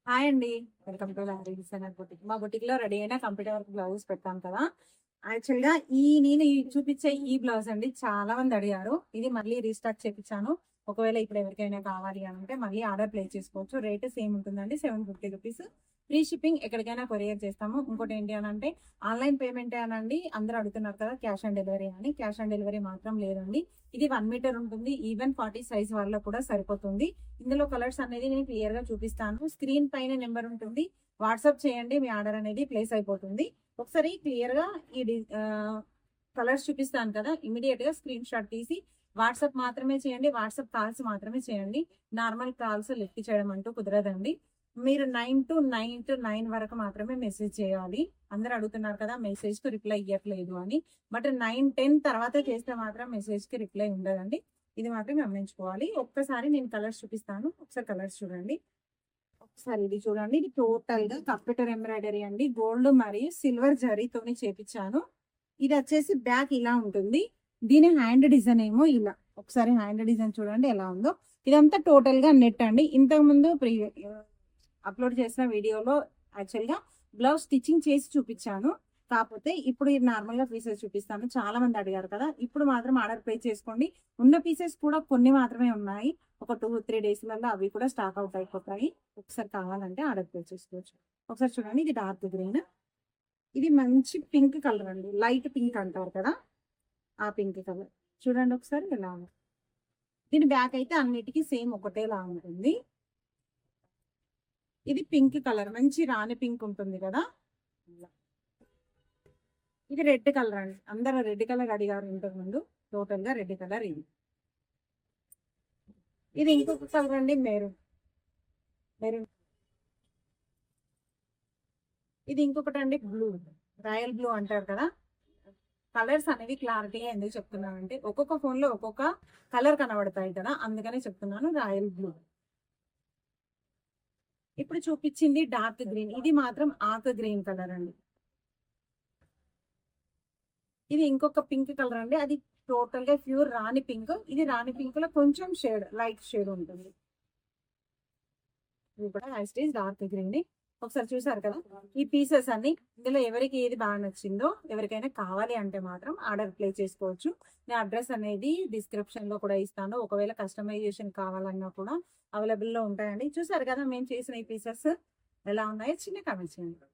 Hi అండి. Welcome two lorry designer boutique. మా boutique లో రెడీ అయిన కంప్యూటర్ వర్క్ బ్లౌజెస్ పెట్టాం కదా. యాక్చువల్ గా నేను చూపించే ఈ బ్లౌజ్ అండి చాలా మంది అడిగారు. ఇది మళ్ళీ రీస్టార్ట్ చేపించాను. ఒకవేళ ఇప్పుడు ఎవరికైనా కావాలి అని అంటే మళ్ళీ ఆర్డర్ ప్లేస్ చేసుకోవచ్చు. రేట్ సేమ్ ఉంటుందండి, 750 రూపీస్. ఫ్రీ షిప్పింగ్, ఎక్కడికైనా కొరియర్ చేస్తాము. ఇంకోటి ఏంటి అని అంటే ఆన్లైన్ పేమెంట్ అనండి. అందరూ అడుగుతున్నారు కదా క్యాష్ ఆన్ డెలివరీ అని. క్యాష్ ఆన్ డెలివరీ మాత్రం లేదండి. ఇది 1 మీటర్ ఉంటుంది. ఈవెన్ 40 సైజ్ వాళ్ళకు కూడా సరిపోతుంది. ఇందులో కలర్స్ అనేది నేను క్లియర్ గా చూపిస్తాను. స్క్రీన్ పైన నెంబర్ ఉంటుంది, వాట్సాప్ చేయండి, మీ ఆర్డర్ అనేది ప్లేస్ అయిపోతుంది. ఒకసారి క్లియర్ గా ఈ కలర్స్ చూపిస్తాను కదా, ఇమీడియట్ గా స్క్రీన్ షాట్ తీసి వాట్సాప్ మాత్రమే చేయండి. వాట్సాప్ కాల్స్ మాత్రమే చేయండి. నార్మల్ కాల్స్ లిఫ్ట్ చేయడం అంటూ కుదరదండి. మీరు 9 వరకు మాత్రమే మెసేజ్ చేయాలి. అందరు అడుగుతున్నారు కదా మెసేజ్ కు రిప్లై ఇవ్వట్లేదు అని. బట్ 9-10 తర్వాత చేస్తే మాత్రం మెసేజ్ కి రిప్లై ఉండదండి. ఇది మాత్రం గమనించుకోవాలి. ఒక్కసారి నేను కలర్స్ చూపిస్తాను, ఒకసారి కలర్స్ చూడండి. ఒకసారి ఇది చూడండి. ఇది టోటల్ గా కంప్యూటర్ ఎంబ్రాయిడరీ అండి. గోల్డ్ మరియు సిల్వర్ జరీతోని చేపించాను. ఇది వచ్చేసి బ్యాక్ ఇలా ఉంటుంది. దీని హ్యాండ్ డిజైన్ ఏమో ఇలా. ఒకసారి హ్యాండ్ డిజైన్ చూడండి ఎలా ఉందో. ఇదంతా టోటల్ గా నెట్ అండి. ఇంతకు ముందు అప్లోడ్ చేసిన వీడియోలో యాక్చువల్ గా బ్లౌజ్ స్టిచ్చింగ్ చేసి చూపించాను. కాకపోతే ఇప్పుడు నార్మల్ గా పీసెస్ చూపిస్తాను. చాలా మంది అడిగారు కదా, ఇప్పుడు మాత్రం ఆర్డర్ ప్లేస్ చేసుకోండి. ఉన్న పీసెస్ కూడా కొన్ని మాత్రమే ఉన్నాయి. ఒక 2-3 డేస్లలో అవి కూడా స్టాక్ అవుట్ అయిపోతాయి. ఒకసారి కావాలంటే ఆర్డర్ ప్లేస్ చేసుకోవచ్చు. ఒకసారి చూడండి, ఇది డార్క్ గ్రీన్, ఇది మంచి పింక్ కలర్ అండి. లైట్ పింక్ అంటారు కదా, ఆ పింక్ కలర్ చూడండి ఒకసారి ఎలా ఉంది. దీని బ్యాక్ అయితే అన్నిటికీ సేమ్ ఒకటేలా ఉంటుంది. ఇది పింక్ కలర్, మంచి రాణి పింక్ ఉంటుంది కదా. ఇది రెడ్ కలర్ అండి. అందరూ రెడ్ కలర్ అడిగారు ఇంతకు ముందు. టోటల్ గా రెడ్ కలర్ ఇది. ఇది ఇంకొక కలర్ అండి, మెరూన్. మెరూన్ ఇది ఇంకొకటి అండి, బ్లూ, రాయల్ బ్లూ అంటారు కదా. కలర్స్ అనేవి క్లారిటీగా ఎందుకు చెప్తున్నానంటే ఒక్కొక్క ఫోన్ లో ఒక్కొక్క కలర్ కనబడతాయి కదా, అందుకనే చెప్తున్నాను. Royal blue. ఇప్పుడు చూపించింది డార్క్ గ్రీన్. ఇది మాత్రం ఆకు గ్రీన్ కలర్ అండి. ఇది ఇంకొక పింక్ కలర్ అండి. అది టోటల్ గా ప్యూర్ రాణి పింక్. ఇది రాణి పింక్ లో కొంచెం షేడ్, లైట్ షేడ్ ఉంటుంది. ఇది కూడా యాజ్ డార్క్ గ్రీన్. ఒకసారి చూసారు కదా ఈ పీసెస్ అన్ని. ఇందులో ఎవరికి ఏది బాగా నచ్చిందో, ఎవరికైనా కావాలి అంటే మాత్రం ఆర్డర్ ప్లేస్ చేసుకోవచ్చు. నేను అడ్రస్ అనేది డిస్క్రిప్షన్ లో కూడా ఇస్తాను. ఒకవేళ కస్టమైజేషన్ కావాలన్నా కూడా అవైలబుల్ లో ఉంటాయండి. చూసారు కదా మేము చేసిన ఈ పీసెస్ ఎలా ఉన్నాయో చిన్న కామెంట్ చేయండి.